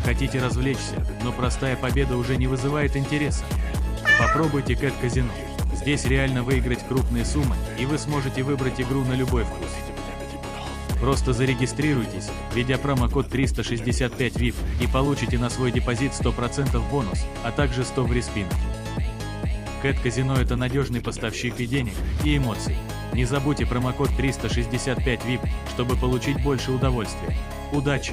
Хотите развлечься, но простая победа уже не вызывает интереса? Попробуйте Cat Casino. Здесь реально выиграть крупные суммы, и вы сможете выбрать игру на любой вкус. Просто зарегистрируйтесь, введя промокод 365 VIP, и получите на свой депозит 100% бонус, а также 100 в респинах. Cat Casino — это надежный поставщик и денег, и эмоций. Не забудьте промокод 365 VIP, чтобы получить больше удовольствия. Удачи!